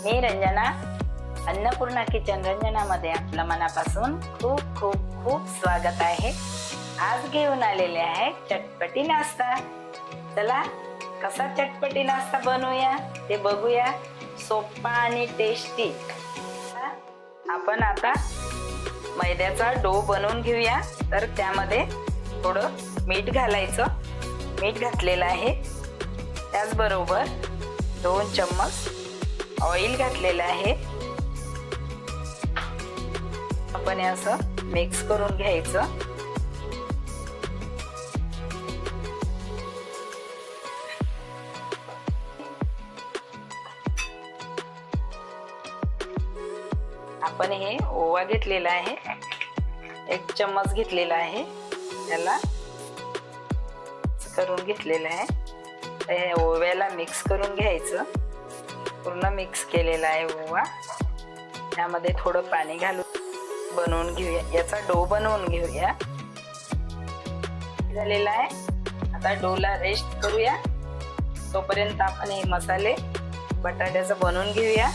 मी Ranjana, Annapurna kitchen रंजनामध्ये आपलं मनापासून खूप खूप खूप स्वागत आहे. आज घेऊन आलेले आहे चटपटी नाश्ता. चला कसा चटपटी नाश्ता बनवूया ते बघूया. सोपा आणि टेस्टी. आपण आता मैद्याचा डो बनवून घेऊया. तर त्यामध्ये थोडं मीठ घालायचं. मीठ घातलेलं आहे. त्याचबरोबर 2 चम्मच ऑइल घातलेलं आहे. आपण असं मिक्स करून घ्यायचं. आपण हे ओवा घेतलेला आहे. 1 चम्मच घेतलेला आहे. त्याला करून घेतलेलं आहे. हे ओव्याला मिक्स करून घ्यायचं. पूर्ण मिक्स केलेला आहे ओवा. त्यामध्ये थोडं पाणी घालून बनवून घेऊया. याचा डो बनवून घेऊया. झालेला आहे. आता डोला रेस्ट करूया. तोपर्यंत आपण हे मसाले बटाट्याचं बनवून घेऊया.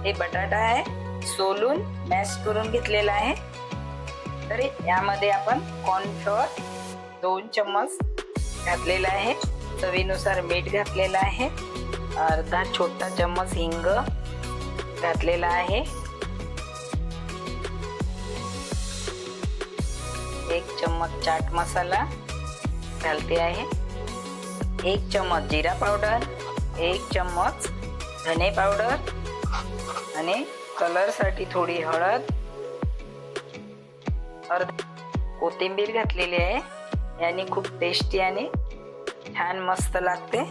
हे बटाटा आहे सोलून मॅश करून घेतलेला आहे. तर यामध्ये आपण कॉर्नफ्लोअर 2 चम्मच घातलेला आहे. चवीनुसार मीठ घातलेला आहे. अर्धा छोटा चम्मच हिंग घातलेला आहे. 1 चम्मच चाट मसाला घालते आहे. 1 चम्मच जिरा पावडर, 1 चम्मच धने पावडर आणि कलर साठी थोडी हळद, कोथिंबीर घातलेली आहे. याने खूप टेस्टी आणि छान मस्त लागते.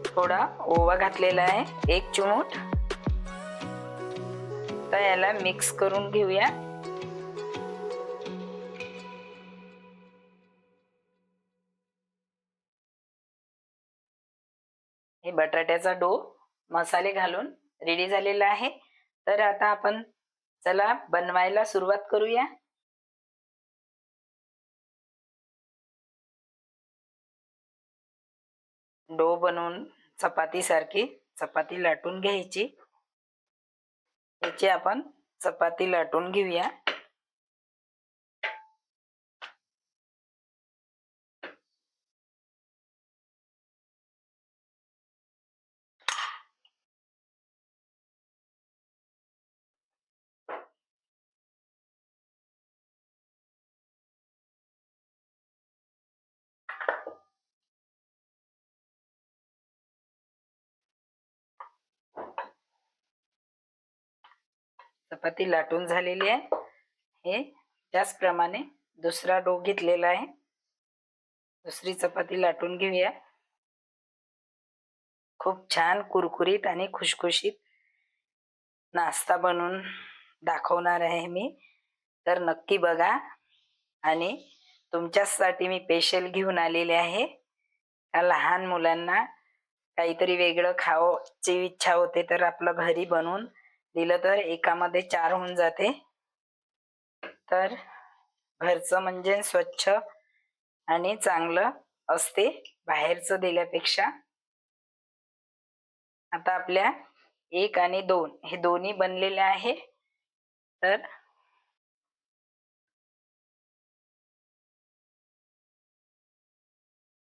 थोडा ओवा घातलेला आहे 1 चिमूट. तर याला मिक्स करून घेऊया. हे बटाट्याचा डो मसाले घालून रेडी झालेला आहे. तर आता आपण चला बनवायला सुरुवात करूया. डो बनवून चपाती सारखी चपाती लाटून घ्यायची. याची आपण चपाती लाटून घेऊया. चपाती लाटून झालेली आहे. हे त्याचप्रमाणे दुसरा डो घेतलेला आहे. दुसरी चपाती लाटून घेऊया. खूप छान कुरकुरीत आणि खुशखुशीत नाश्ता बनवून दाखवणार आहे मी. तर नक्की बघा. आणि तुमच्यासाठी मी स्पेशल घेऊन आलेले आहे. लहान मुलांना काहीतरी वेगळं खावची इच्छा होते तर आपलं घरी बनवून दिलं तर एकामध्ये 4 होऊन जाते. तर घरचं म्हणजे स्वच्छ आणि चांगलं असते बाहेरचं दिल्यापेक्षा. आता आपल्या 1 आणि 2 हे दोन्ही बनलेले आहे. तर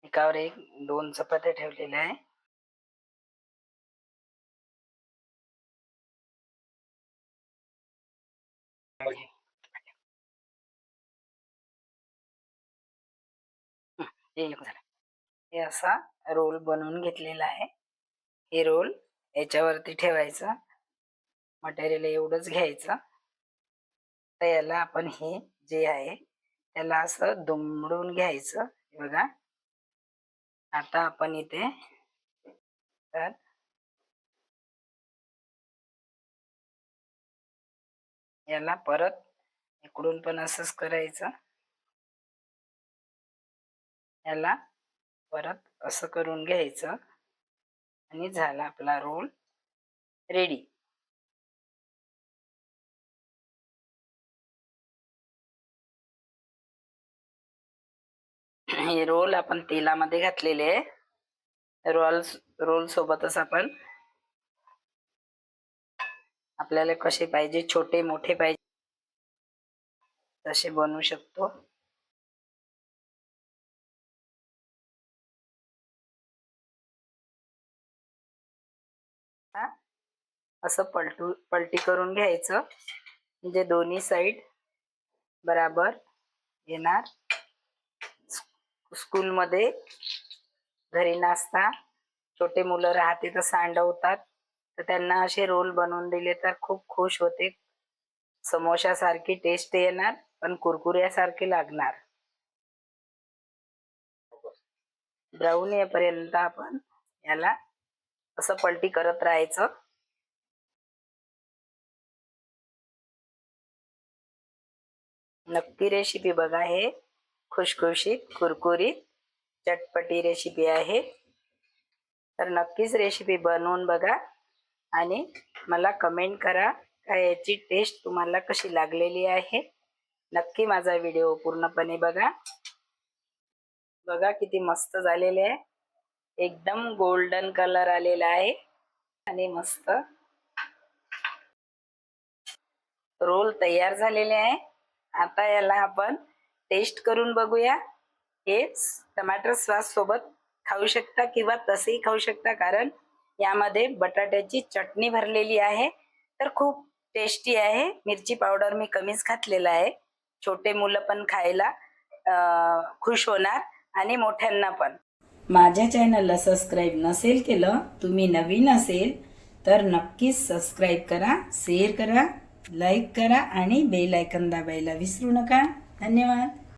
एकावर एक 2 चपात्या ठेवलेल्या आहे. हे असा रोल बनवून घेतलेला आहे. हे रोल याच्यावरती ठेवायचं. मटेरियल एवढंच घ्यायचं. तर याला आपण हे जे आहे त्याला असं दुमडून घ्यायचं. बघा आता आपण इथे तर याला परत इकडून पण असंच करायचं. याला परत असं करून घ्यायचं आणि झाला आपला रोल रेडी. हे रोल आपण तेलामध्ये घातलेले आहे. रोल सोबतच आपण आपल्याला कसे पाहिजे, छोटे मोठे पाहिजे तसे बनवू शकतो. असं पलटी करून घ्यायचं म्हणजे दोन्ही साइड बराबर येणार. स्कूलमध्ये घरी नाश्ता छोटे मुलं राहते तर सांडवतात, तर त्यांना असे रोल बनवून दिले तर खूप खुश होते. समोशासारखी टेस्ट येणार पण कुरकुऱ्यासारखे लागणार. ब्राऊन येईपर्यंत आपण याला असं पलटी करत राहायचं. नक्की रेसिपी बघा. हे खुशखुशीत कुरकुरीत चटपटी रेसिपी आहे, तर नक्कीच रेसिपी बनवून बघा आणि मला कमेंट करा का याची टेस्ट तुम्हाला कशी लागलेली आहे. नक्की माझा व्हिडिओ पूर्णपणे बघा. बघा किती मस्त झालेले आहे. एकदम गोल्डन कलर आलेला आहे आणि मस्त रोल तयार झालेले आहे. आता याला आपण टेस्ट करून बघूया. हे टमाटर सॉस सोबत खाऊ शकता किंवा तसेही खाऊ शकता, कारण यामध्ये बटाट्याची चटणी भरलेली आहे, तर खूप टेस्टी आहे. मिरची पावडर मी कमीच घातलेला आहे. छोटे मुलं पण खायला खुश होणार आणि मोठ्यांना पण. माझ्या चॅनलला सबस्क्राईब नसेल केलं, तुम्ही नवीन असेल तर नक्कीच सबस्क्राईब करा, शेअर करा, लाईक करा आणि बेल आयकॉन दाबायला विसरू नका. धन्यवाद.